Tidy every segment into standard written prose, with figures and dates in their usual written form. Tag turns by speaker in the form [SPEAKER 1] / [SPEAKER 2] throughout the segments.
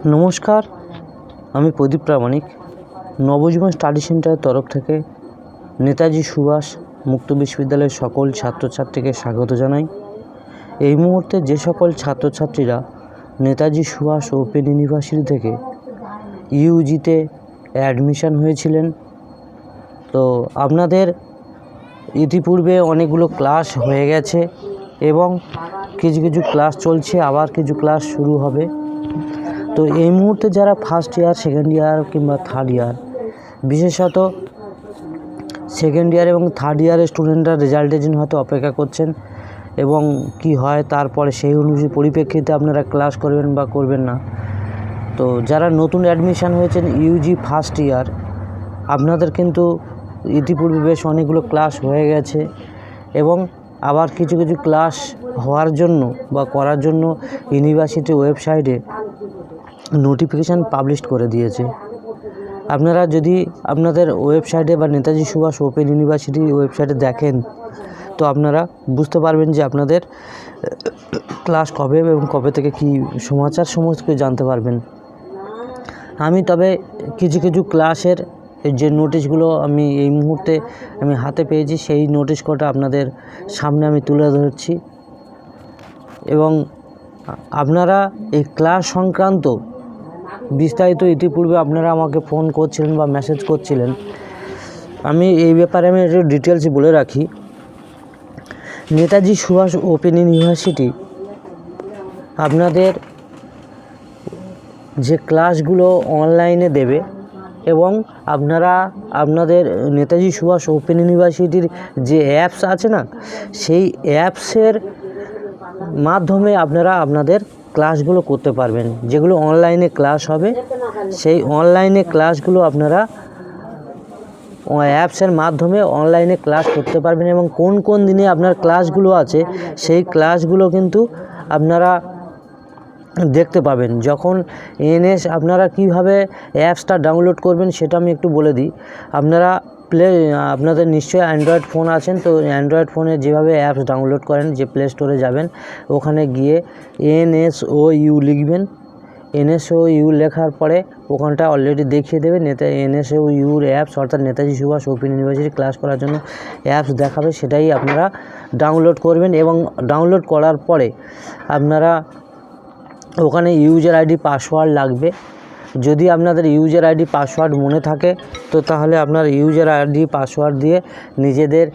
[SPEAKER 1] নমস্কার, আমি প্রদীপ প্রামাণিক। নবজীবন স্টাডি সেন্টারের তরফ থেকে নেতাজি সুভাষ মুক্ত বিশ্ববিদ্যালয়ের সকল ছাত্রছাত্রীকে স্বাগত জানাই। এই মুহূর্তে যে সকল ছাত্রছাত্রীরা নেতাজি সুভাষ ওপেন ইউনিভার্সিটি থেকে ইউজিতে অ্যাডমিশন হয়েছিলেন, তো আপনাদের ইতিপূর্বে অনেকগুলো ক্লাস হয়ে গেছে এবং কিছু কিছু ক্লাস চলছে, আবার কিছু ক্লাস শুরু হবে। তো এই মুহূর্তে যারা ফার্স্ট ইয়ার, সেকেন্ড ইয়ার কিংবা থার্ড ইয়ার, বিশেষত সেকেন্ড ইয়ার এবং থার্ড ইয়ারের স্টুডেন্টরা রেজাল্টের জন্য হয়তো অপেক্ষা করছেন এবং কি হয় তারপরে সেই অনুযায়ী পরিপ্রেক্ষিতে আপনারা ক্লাস করবেন বা করবেন না। তো যারা নতুন অ্যাডমিশান হয়েছেন ইউজি ফার্স্ট ইয়ার, আপনাদের কিন্তু ইতিপূর্বে বেশ অনেকগুলো ক্লাস হয়ে গেছে এবং আবার কিছু কিছু ক্লাস হওয়ার জন্য বা করার জন্য ইউনিভার্সিটির ওয়েবসাইটে নোটিফিকেশান পাবলিশ করে দিয়েছে। আপনারা যদি আপনাদের ওয়েবসাইটে বা নেতাজি সুভাষ ওপেন ইউনিভার্সিটি ওয়েবসাইটে দেখেন, তো আপনারা বুঝতে পারবেন যে আপনাদের ক্লাস কবে এবং কবে থেকে কী সমাচার সমস্ত কিছু জানতে পারবেন। আমি তবে কিছু কিছু ক্লাসের যে নোটিশগুলো আমি এই মুহূর্তে হাতে পেয়েছি, সেই নোটিশ কটা আপনাদের সামনে আমি তুলে ধরছি এবং আপনারা এই ক্লাস সংক্রান্ত বিস্তারিত ইতিপূর্বে আপনারা আমাকে ফোন করছিলেন বা মেসেজ করছিলেন। আমি এই ব্যাপারে একটু ডিটেলস বলে রাখি। নেতাজি সুভাষ ওপেন ইউনিভার্সিটি আপনাদের যে ক্লাসগুলো অনলাইনে দেবে এবং আপনারা আপনাদের নেতাজি সুভাষ ওপেন ইউনিভার্সিটির যে অ্যাপস আছে না, সেই অ্যাপসের মাধ্যমে আপনারা আপনাদের ক্লাসগুলো করতে পারবেন। যেগুলো অনলাইনে ক্লাস হবে, সেই অনলাইনে ক্লাসগুলো আপনারা অ্যাপসের মাধ্যমে অনলাইনে ক্লাস করতে পারবেন এবং কোন কোন দিনে আপনার ক্লাসগুলো আছে সেই ক্লাসগুলো কিন্তু আপনারা দেখতে পাবেন। যখন এনএস আপনারা কিভাবে অ্যাপসটা ডাউনলোড করবেন সেটা আমি একটু বলে দিই। আপনাদের নিশ্চয়ই অ্যান্ড্রয়েড ফোন আছেন, তো অ্যান্ড্রয়েড ফোনে যেভাবে অ্যাপস ডাউনলোড করেন, যে প্লে স্টোরে যাবেন, ওখানে গিয়ে NSOU লিখবেন। NSOU লেখার পরে ওখানটা অলরেডি দেখিয়ে দেবে NSOUর অ্যাপস, অর্থাৎ Netaji Subhas Open University class করার জন্য অ্যাপস দেখাবে, সেটাই আপনারা ডাউনলোড করবেন এবং ডাউনলোড করার পরে আপনারা ওখানে ইউজার আইডি পাসওয়ার্ড লাগবে। যদি আপনাদের ইউজার আইডি পাসওয়ার্ড মনে থাকে, তো তাহলে আপনার ইউজার আইডি পাসওয়ার্ড দিয়ে নিজেদের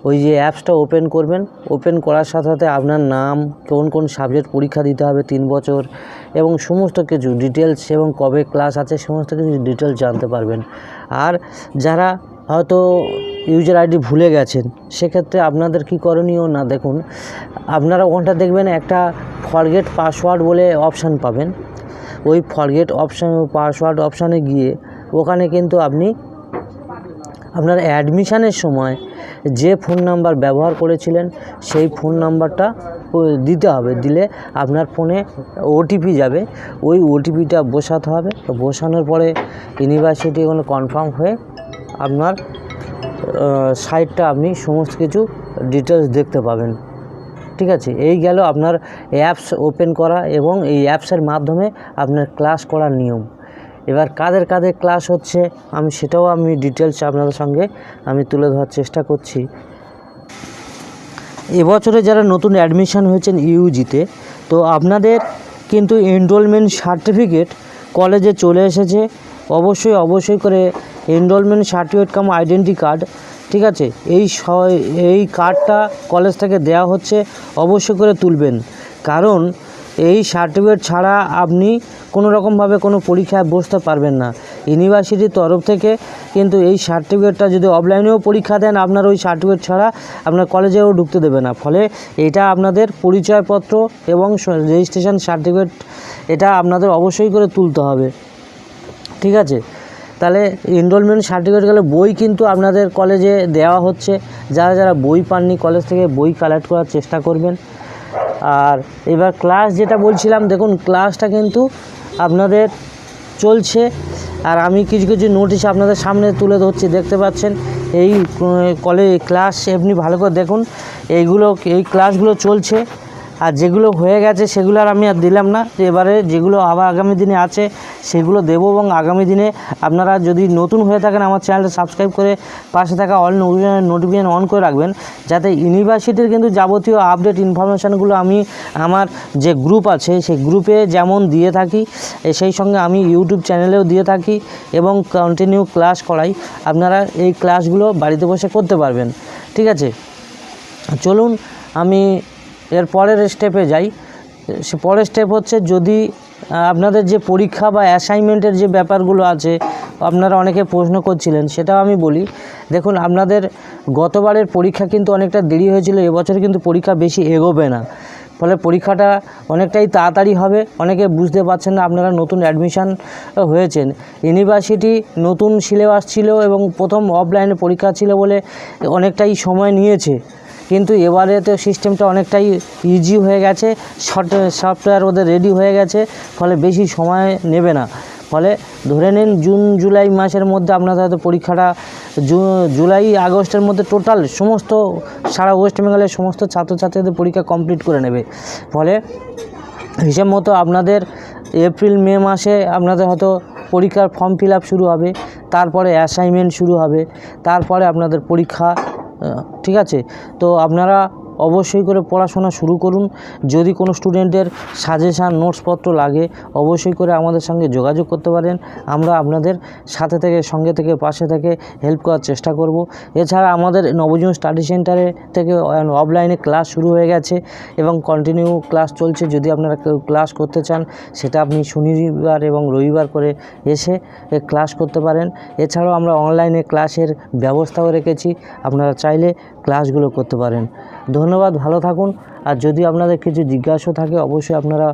[SPEAKER 1] ওই যে অ্যাপসটা ওপেন করবেন। ওপেন করার সাথে সাথে আপনার নাম, কোন কোন সাবজেক্ট পরীক্ষা দিতে হবে 3 বছর এবং সমস্ত কিছু ডিটেলস এবং কবে ক্লাস আছে সমস্ত কিছু ডিটেলস জানতে পারবেন। আর যারা হয়তো ইউজার আইডি ভুলে গেছেন, সেক্ষেত্রে আপনাদের কি করণীয় না, দেখুন আপনারা ওখানটা দেখবেন একটা ফরগেট পাসওয়ার্ড বলে অপশান পাবেন। ওই ফরগেট পাসওয়ার্ড অপশানে গিয়ে ওখানে কিন্তু আপনি আপনার অ্যাডমিশানের সময় যে ফোন নাম্বার ব্যবহার করেছিলেন সেই ফোন নাম্বারটা দিতে হবে। দিলে আপনার ফোনে ওটিপি যাবে, ওই ওটিপিটা বসাতে হবে। বসানোর পরে ইউনিভার্সিটি ওখানে কনফার্ম হয়ে আপনার সাইটটা আপনি সমস্ত কিছু ডিটেলস দেখতে পাবেন। ঠিক আছে, এই গেল আপনার অ্যাপস ওপেন করা এবং এই অ্যাপসের মাধ্যমে আপনার ক্লাস করার নিয়ম। এবার কাদের কাদের ক্লাস হচ্ছে সেটাও আমি ডিটেলস আপনাদের সঙ্গে তুলে ধরার চেষ্টা করছি। এবছরে যারা নতুন অ্যাডমিশন হয়েছেন ইউজিতে, তো আপনাদের কিন্তু এনরোলমেন্ট সার্টিফিকেট কলেজে চলে এসেছে। অবশ্যই করে এনরোলমেন্ট সার্টিফিকেট কাম আইডেন্টি কার্ড, ঠিক আছে, এই কার্ডটা কলেজ থেকে দেওয়া হচ্ছে, অবশ্যই করে তুলবেন। কারণ এই সার্টিফিকেট ছাড়া আপনি কোনো রকমভাবে কোনো পরীক্ষায় বসতে পারবেন না। ইউনিভার্সিটির তরফ থেকে কিন্তু এই সার্টিফিকেটটা যদি অফলাইনেও পরীক্ষা দেন, আপনার ওই সার্টিফিকেট ছাড়া আপনার কলেজেও ঢুকতে দেবে না। ফলে এটা আপনাদের পরিচয়পত্র এবং রেজিস্ট্রেশন সার্টিফিকেট, এটা আপনাদের অবশ্যই করে তুলতে হবে। ঠিক আছে, তাহলে এনরোলমেন্ট সার্টিফিকেট গেলে বই কিন্তু আপনাদের কলেজে দেওয়া হচ্ছে। যারা যারা বই পাননি, কলেজ থেকে বই কালেক্ট করার চেষ্টা করবেন। আর এবার ক্লাস যেটা বলছিলাম, দেখুন ক্লাসটা কিন্তু আপনাদের চলছে আর আমি কিছু কিছু নোটিশ আপনাদের সামনে তুলে ধরছি, দেখতে পাচ্ছেন। এই ক্লাস এমনি ভালো করে দেখুন, এই ক্লাসগুলো চলছে আর যেগুলো হয়ে গেছে সেগুলো আর আমি আর দিলাম না, এবারে যেগুলো আবার আগামী দিনে আছে সেগুলো দেবো। এবং আগামী দিনে আপনারা যদি নতুন হয়ে থাকেন আমার চ্যানেলটা সাবস্ক্রাইব করে পাশে থাকা অল নোটিফিকেশন অন করে রাখবেন, যাতে ইউনিভার্সিটির কিন্তু যাবতীয় আপডেট ইনফরমেশানগুলো আমি আমার যে গ্রুপ আছে সেই গ্রুপে যেমন দিয়ে থাকি, সেই সঙ্গে আমি ইউটিউব চ্যানেলেও দিয়ে থাকি এবং কন্টিনিউ ক্লাস করাই। আপনারা এই ক্লাসগুলো বাড়িতে বসে করতে পারবেন। ঠিক আছে, চলুন আমি এর পরের স্টেপে যাই। সে পরের স্টেপ হচ্ছে, যদি আপনাদের যে পরীক্ষা বা অ্যাসাইনমেন্টের যে ব্যাপারগুলো আছে আপনারা অনেকে প্রশ্ন করছিলেন, সেটাও আমি বলি। দেখুন, আপনাদের গতবারের পরীক্ষা কিন্তু অনেকটা দেরি হয়েছিল, এবছর কিন্তু পরীক্ষা বেশি এগোবে না, ফলে পরীক্ষাটা অনেকটাই তাড়াতাড়ি হবে। অনেকে বুঝতে পারছেন না, আপনারা নতুন অ্যাডমিশান হয়েছেন, ইউনিভার্সিটি নতুন সিলেবাস ছিল এবং প্রথম অফলাইনে পরীক্ষা ছিল বলে অনেকটাই সময় নিয়েছে, কিন্তু এবারে তো সিস্টেমটা অনেকটাই ইজি হয়ে গেছে, সফটওয়্যার ওদের রেডি হয়ে গেছে, ফলে বেশি সময় নেবে না। ফলে ধরে নিন জুন জুলাই মাসের মধ্যে আপনাদের হয়তো পরীক্ষাটা জুলাই আগস্টের মধ্যে টোটাল সমস্ত সারা ওয়েস্ট বেঙ্গলের সমস্ত ছাত্রছাত্রীদের পরীক্ষা কমপ্লিট করে নেবে। ফলে হিসেব মতো আপনাদের এপ্রিল মে মাসে আপনাদের হয়তো পরীক্ষার ফর্ম ফিল আপ শুরু হবে, তারপরে অ্যাসাইনমেন্ট শুরু হবে, তারপরে আপনাদের পরীক্ষা। ঠিক আছে, তো আপনারা অবশ্যই করে পড়াশোনা শুরু করুন। যদি কোনো স্টুডেন্টের সাজেশান নোটসপত্র লাগে অবশ্যই করে আমাদের সঙ্গে যোগাযোগ করতে পারেন, আমরা আপনাদের সাথে থেকে সঙ্গে থেকে পাশে থেকে হেল্প করার চেষ্টা করব। এছাড়া আমাদের নবজীবন স্টাডি সেন্টারে থেকে অফলাইনে ক্লাস শুরু হয়ে গেছে এবং কন্টিনিউ ক্লাস চলছে। যদি আপনারা কেউ ক্লাস করতে চান সেটা আপনি শনিবার এবং রবিবার করে এসে ক্লাস করতে পারেন। এছাড়াও আমরা অনলাইনে ক্লাসের ব্যবস্থাও রেখেছি, আপনারা চাইলে ক্লাসগুলো করতে পারেন। ধন্যবাদ, ভালো থাকুন। আর যদি আপনাদের কিছু জিজ্ঞাসা থাকে অবশ্যই আপনারা